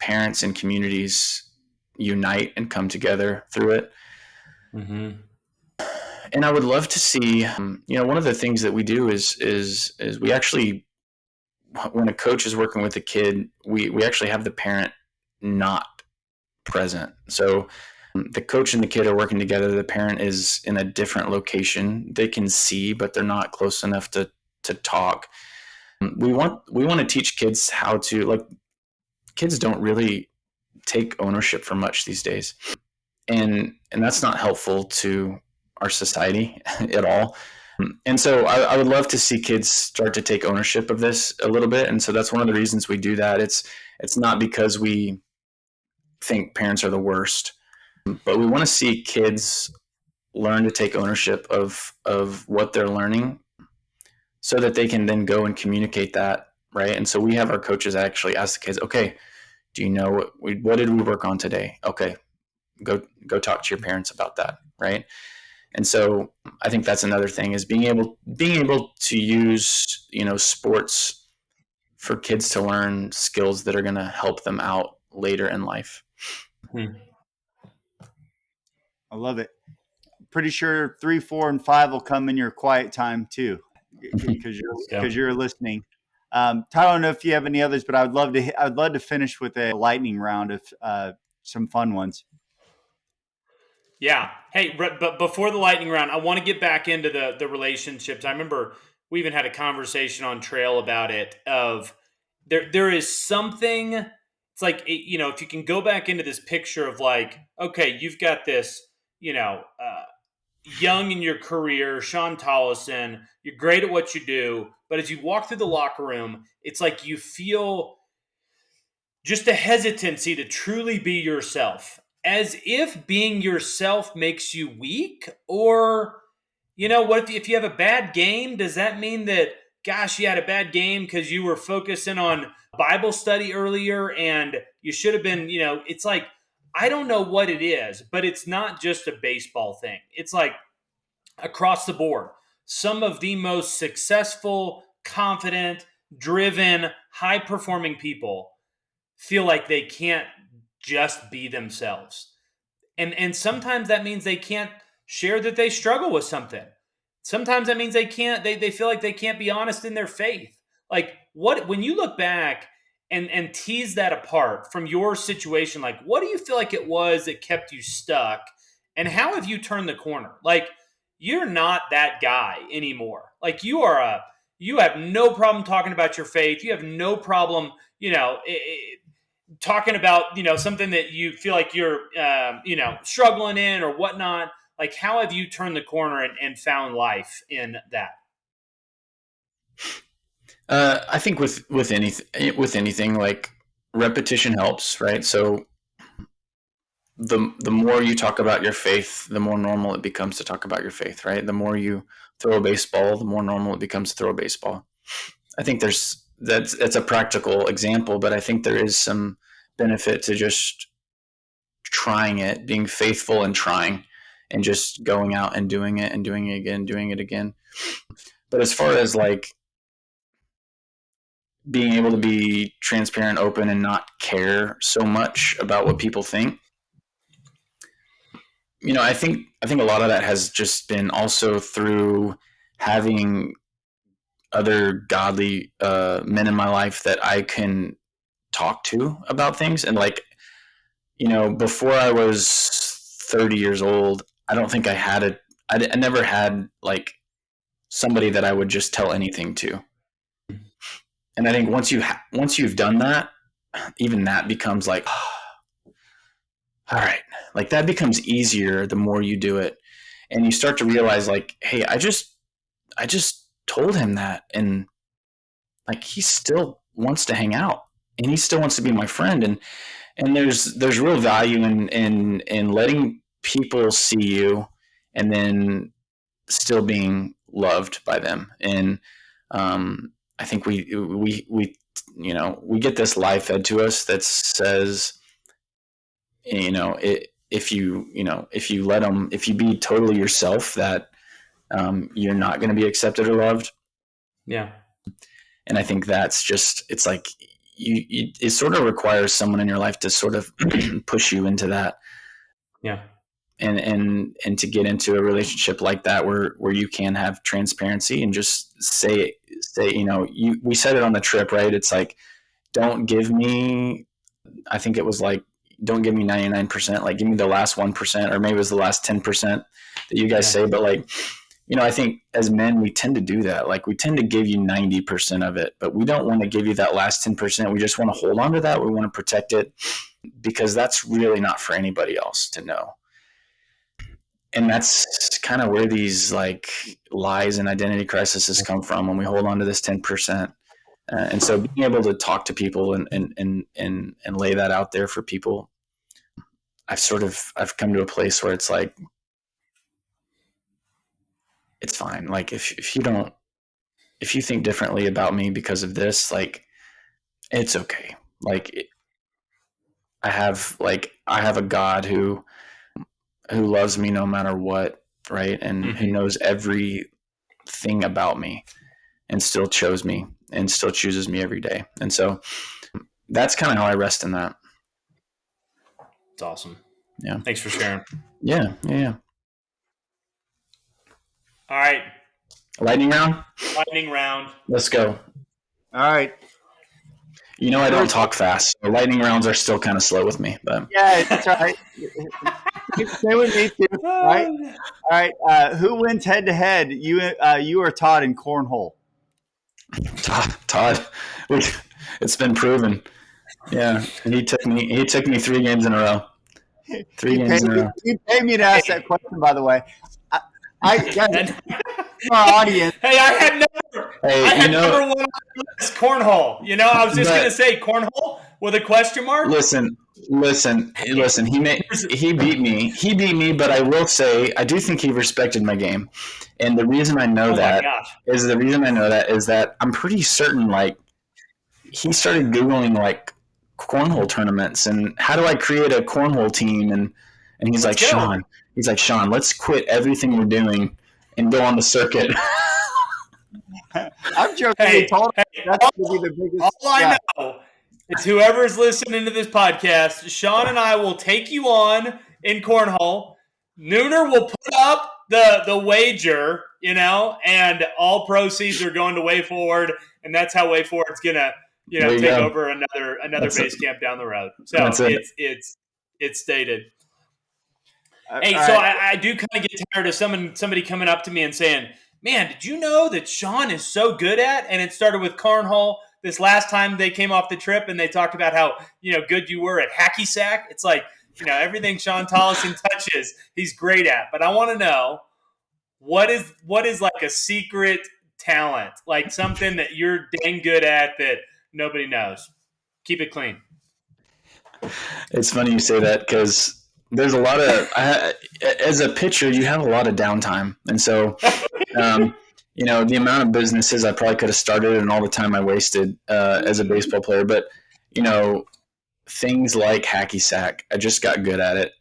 parents and communities unite and come together through it. Mm-hmm. And I would love to see, one of the things that we do is we actually, when a coach is working with a kid, we actually have the parent not present. So the coach and the kid are working together. The parent is in a different location. They can see, but they're not close enough to talk. We want to teach kids how to, like, kids don't really take ownership for much these days. And that's not helpful to our society at all. And so I would love to see kids start to take ownership of this a little bit. And so that's one of the reasons we do that. It's not because we think parents are the worst, but we want to see kids learn to take ownership of what they're learning so that they can then go and communicate that, right? And so we have our coaches actually ask the kids, okay, do you know what did we work on today? Okay, go talk to your parents about that, right? And so I think that's another thing, is being able to use, sports for kids to learn skills that are going to help them out later in life. I love it. Pretty sure 3, 4, and 5 will come in your quiet time too, because you're listening. Tyler, I don't know if you have any others, but I'd love to finish with a lightning round of some fun ones. Yeah. Hey, but before the lightning round, I want to get back into the relationships. I remember we even had a conversation on trail about it. Of there is something. It's like, if you can go back into this picture of, like, okay, you've got this, young in your career, Shawn Tolleson. You're great at what you do, but as you walk through the locker room, it's like you feel just a hesitancy to truly be yourself, as if being yourself makes you weak. Or, what if you have a bad game? Does that mean that, gosh, you had a bad game because you were focusing on Bible study earlier and you should have been, it's like, I don't know what it is, but it's not just a baseball thing. It's like across the board. Some of the most successful, confident, driven, high performing people feel like they can't just be themselves. And sometimes that means they can't share that they struggle with something. Sometimes that means they feel like they can't be honest in their faith. Like, when you look back and tease that apart from your situation, like, what do you feel like it was that kept you stuck? And how have you turned the corner? Like, you're not that guy anymore. Like, you are you have no problem talking about your faith. You have no problem, talking about, something that you feel like you're, struggling in or whatnot. Like, how have you turned the corner and found life in that? I think with anything, like, repetition helps, right? So the more you talk about your faith, the more normal it becomes to talk about your faith, right? The more you throw a baseball, the more normal it becomes to throw a baseball. I think that's a practical example, but I think there is some benefit to just trying it, being faithful and trying, and just going out and doing it and doing it again, doing it again. But as far as like being able to be transparent, open, and not care so much about what people think, I think a lot of that has just been also through having other godly men in my life that I can talk to about things. And like, before I was 30 years old, I don't think I never had like somebody that I would just tell anything to. And I think once you've done that, even that becomes like, all right, like that becomes easier the more you do it. And you start to realize like, hey, I just told him that, and like he still wants to hang out and he still wants to be my friend. And there's real value in letting people see you and then still being loved by them. And I think we get this lie fed to us that says, if you let them, if you be totally yourself, that you're not going to be accepted or loved. Yeah. And I think that's just, it's like it sort of requires someone in your life to sort of push you into that. Yeah. And to get into a relationship like that where you can have transparency and just say, we said it on the trip, right? It's like, don't give me, I think it was like, don't give me 99%, like give me the last 1%, or maybe it was the last 10% that you guys say. But like, I think as men, we tend to do that. Like we tend to give you 90% of it, but we don't want to give you that last 10%. We just want to hold on to that. We want to protect it because that's really not for anybody else to know. And that's kind of where these like lies and identity crises come from, when we hold on to this 10%. And so being able to talk to people and lay that out there for people, I've come to a place where it's like, it's fine. Like if you think differently about me because of this, like it's okay. Like I have a God who loves me no matter what, right? And who knows everything about me and still chose me and still chooses me every day. And so that's kind of how I rest in that. It's awesome. Yeah. Thanks for sharing. Yeah. All right. Lightning round? Lightning round. Let's go. All right. I don't talk fast. So lightning rounds are still kind of slow with me, but yeah, that's all right. Stay with me too, right? All right. Who wins head to head? You or Todd in cornhole? Todd. It's been proven. Yeah, he took me 3 games in a row. 3 games in a row. You paid me to ask that question, by the way. I our audience. Hey, I had number one on the list, cornhole. I was just going to say cornhole with a question mark. Listen. He beat me, but I will say I do think he respected my game, and the reason I know that is that I'm pretty certain like he started Googling like cornhole tournaments and how do I create a cornhole team, and he's like, Shawn, let's quit everything we're doing and go on the circuit. I'm joking. That's going to be the biggest. All I know is whoever's listening to this podcast, Shawn and I will take you on in cornhole. Nooner will put up the wager, and all proceeds are going to Way Forward, and that's how Way Forward's gonna take over another base camp down the road. So it's stated. Hey, so I do kind of get tired of somebody coming up to me and saying, man, did you know that Shawn is so good at? And it started with cornhole. This last time they came off the trip and they talked about how, good you were at hacky sack. It's like, everything Shawn Tolleson touches, he's great at. But I want to know, what is like a secret talent, like something that you're dang good at that nobody knows? Keep it clean. It's funny you say that because there's a lot of as a pitcher, you have a lot of downtime, and so the amount of businesses I probably could have started and all the time I wasted as a baseball player. But things like hacky sack, I just got good at it.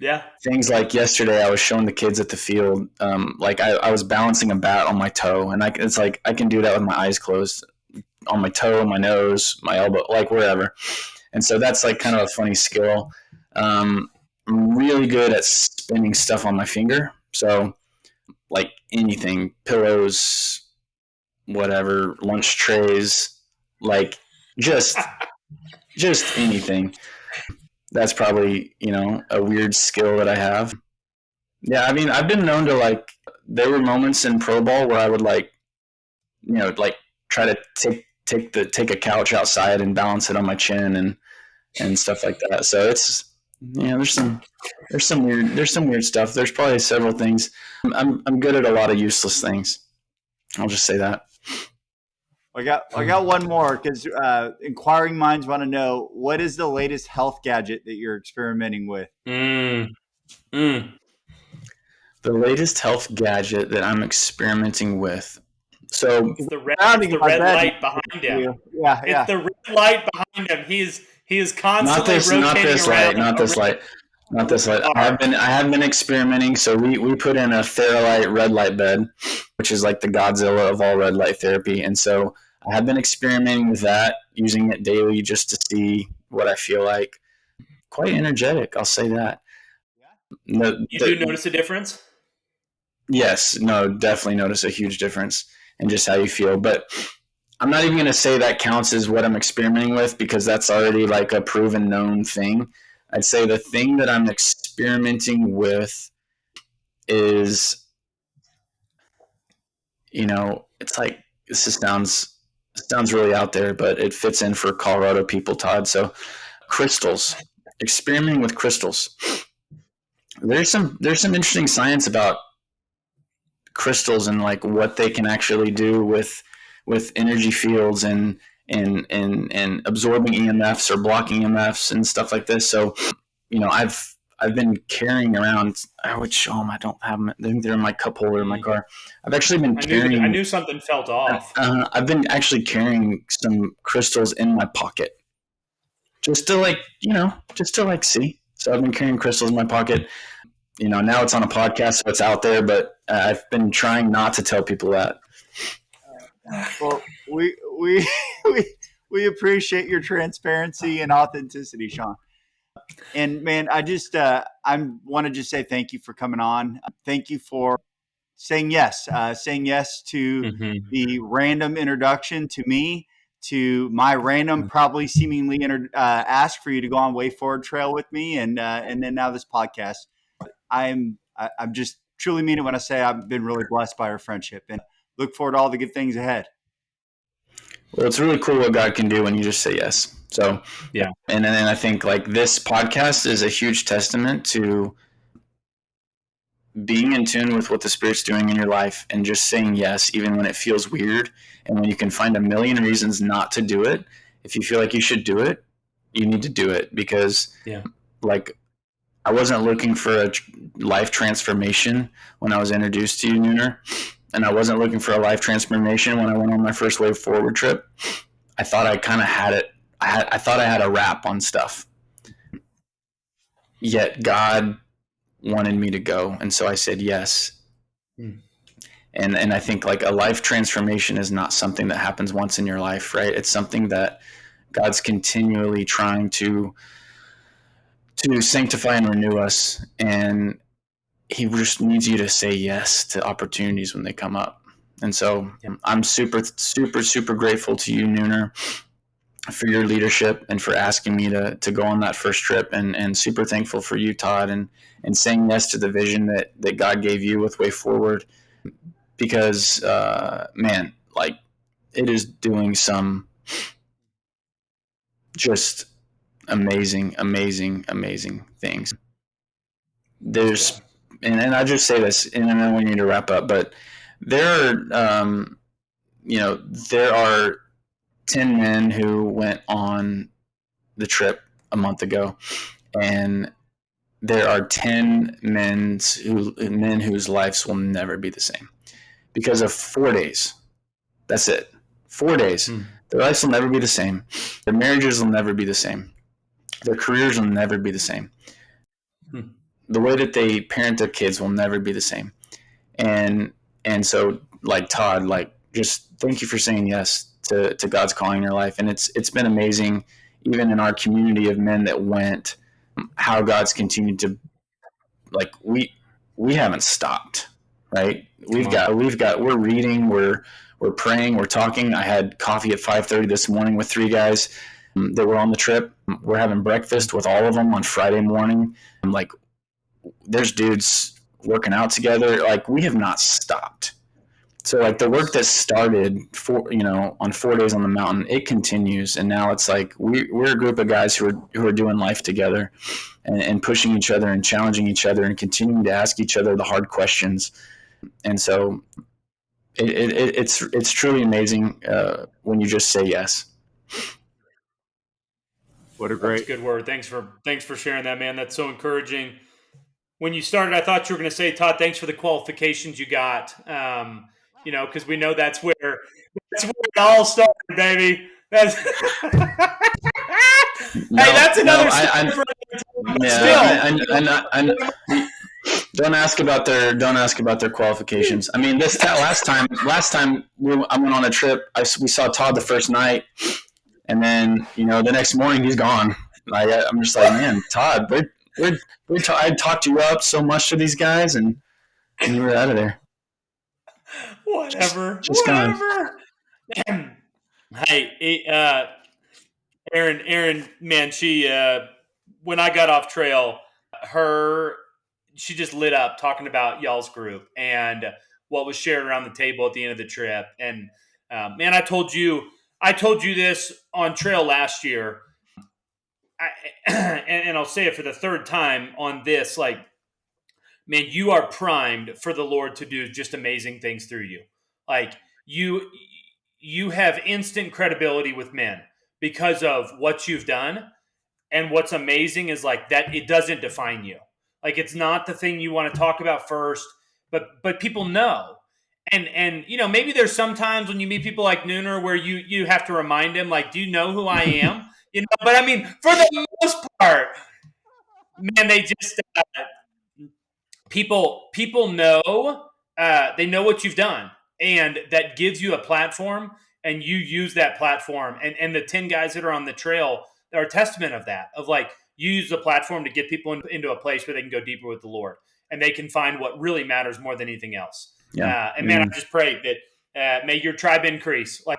Yeah. Things like yesterday, I was showing the kids at the field, I was balancing a bat on my toe, and it's like I can do that with my eyes closed, on my toe, my nose, my elbow, like wherever. And so that's like kind of a funny skill. I'm really good at spinning stuff on my finger. So like anything, pillows, whatever, lunch trays, like just anything. That's probably, a weird skill that I have. Yeah, I mean, I've been known to there were moments in pro ball where I would try to take a couch outside and balance it on my chin and stuff like that. So it's, there's some weird stuff. There's probably several things. I'm good at a lot of useless things. I'll just say that. I got one more, because inquiring minds want to know, what is the latest health gadget that you're experimenting with? The latest health gadget that I'm experimenting with. So it's the red light behind him. Yeah. It's the red light behind him. He is constantly rotating Not this light. I have been experimenting. So we put in a Fairlight red light bed, which is like the Godzilla of all red light therapy. And so I have been experimenting with that, using it daily just to see what I feel like. Quite energetic, I'll say that. You do notice a difference? Yes, no, definitely notice a huge difference in just how you feel. But I'm not even going to say that counts as what I'm experimenting with, because that's already like a proven known thing. I'd say the thing that I'm experimenting with is, it's like, this sounds really out there, but it fits in for Colorado people, Todd. So crystals, experimenting with crystals. There's some interesting science about crystals and like what they can actually do with energy fields and absorbing EMFs or blocking EMFs and stuff like this. So, I've been carrying around. I would show them. I don't have them. I think they're in my cup holder in my car. I've actually been carrying. I knew something felt off. I've been actually carrying some crystals in my pocket, just to see. So I've been carrying crystals in my pocket. Now it's on a podcast, so it's out there. But I've been trying not to tell people that. Well, we appreciate your transparency and authenticity, Shawn. And man, I want to just say thank you for coming on. Thank you for saying yes to the random introduction to me, to my random, probably seemingly ask for you to go on Way Forward Trail with me, and then now this podcast. I'm just truly mean it when I say I've been really blessed by our friendship, and look forward to all the good things ahead. Well, it's really cool what God can do when you just say yes. So, yeah. And then I think like this podcast is a huge testament to being in tune with what the Spirit's doing in your life and just saying yes, even when it feels weird. And when you can find a million reasons not to do it, if you feel like you should do it, you need to do it, because I wasn't looking for a life transformation when I was introduced to you, Nooner. And I wasn't looking for a life transformation when I went on my first Way Forward trip. I thought I kind of had it. I thought I had a wrap on stuff. Yet God wanted me to go. And so I said yes. And I think like a life transformation is not something that happens once in your life, right? It's something that God's continually trying to sanctify and renew us. And He just needs you to say yes to opportunities when they come up. And so I'm super, super, super grateful to you, Nooner, for your leadership and for asking me to go on that first trip, and super thankful for you, Todd, and saying yes to the vision that God gave you with Way Forward. because, man, like it is doing some just amazing things. There's, and I just say this, and I know we need to wrap up, but there are, there are 10 men who went on the trip a month ago, and there are 10 men whose lives will never be the same because of 4 days. That's it. 4 days. Their lives will never be the same. Their marriages will never be the same. Their careers will never be the same. The way that they parent their kids will never be the same. And so, like, Todd, like, just thank you for saying yes to God's calling in your life. And it's been amazing, even in our community of men that went, how God's continued to, like, we haven't stopped, right? We're reading, we're praying, we're talking. I had coffee at 5:30 this morning with 3 guys that were on the trip. We're having breakfast with all of them on Friday morning. I'm like, there's dudes working out together. Like, we have not stopped. So, like, the work that started on 4 days on the mountain, it continues. And now it's like we're a group of guys who are doing life together and pushing each other and challenging each other and continuing to ask each other the hard questions. And so it's truly amazing when you just say yes. What a great, That's a good word. Thanks for sharing that, man. That's so encouraging. When you started, I thought you were going to say, Todd, thanks for the qualifications you got. Because we know that's where it all started, baby. That's that's another. Don't ask about their qualifications. I mean, last time I went on a trip, we saw Todd the first night, and then the next morning he's gone. I'm just like, man, Todd, I talked you up so much to these guys, and you were out of there. Whatever. Hey, Erin, man, she when I got off trail, she just lit up talking about y'all's group and what was shared around the table at the end of the trip. And man, I told you this on trail last year. And I'll say it for the third time on this, like, man, you are primed for the Lord to do just amazing things through you. Like, you have instant credibility with men because of what you've done. And what's amazing is, like, that it doesn't define you. Like, it's not the thing you want to talk about first, but people know. And maybe there's sometimes when you meet people like Nooner where you have to remind them, like, do you know who I am? But I mean, for the most part, man, they just people know, they know what you've done, and that gives you a platform, and you use that platform. And the 10 guys that are on the trail are a testament of that, of, like, you use the platform to get people into a place where they can go deeper with the Lord, and they can find what really matters more than anything else. And man, I just pray that may your tribe increase. Like,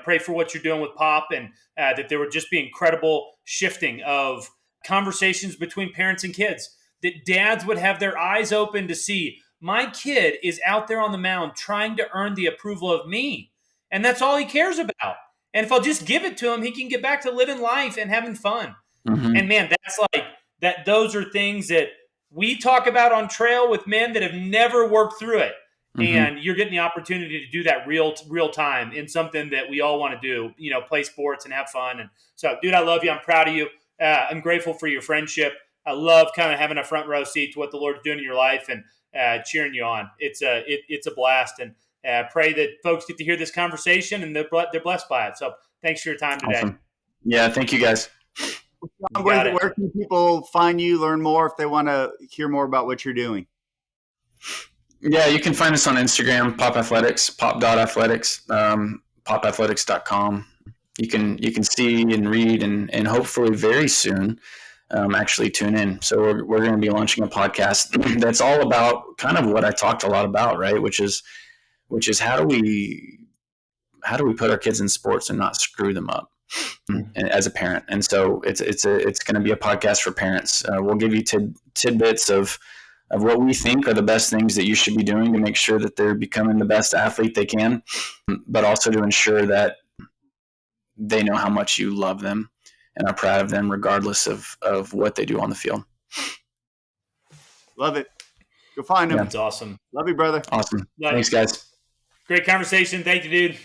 pray for what you're doing with Pop, and that there would just be incredible shifting of conversations between parents and kids, that dads would have their eyes open to see, my kid is out there on the mound trying to earn the approval of me. And that's all he cares about. And if I'll just give it to him, he can get back to living life and having fun. Mm-hmm. And man, that's like that. Those are things that we talk about on trail with men that have never worked through it. Mm-hmm. And you're getting the opportunity to do that real time in something that we all want to do, play sports and have fun. And so, dude, I love you. I'm proud of you. I'm grateful for your friendship. I love kind of having a front row seat to what the Lord's doing in your life and cheering you on. It's a blast, and pray that folks get to hear this conversation and they're blessed by it. So thanks for your time today. Awesome. Yeah, thank you guys. Where can people find you, learn more if they want to hear more about what you're doing? Yeah, you can find us on Instagram, Pop Athletics, pop.athletics, popathletics.com. You can see and read and hopefully very soon actually tune in. So we're going to be launching a podcast that's all about kind of what I talked a lot about, right? Which is how do we put our kids in sports and not screw them up as a parent. And so it's going to be a podcast for parents. We'll give you tidbits of what we think are the best things that you should be doing to make sure that they're becoming the best athlete they can, but also to ensure that they know how much you love them and are proud of them regardless of what they do on the field. Love it. Go find him. That's awesome. Love you, brother. Awesome. Love Thanks, you. guys. Great conversation. Thank you, dude.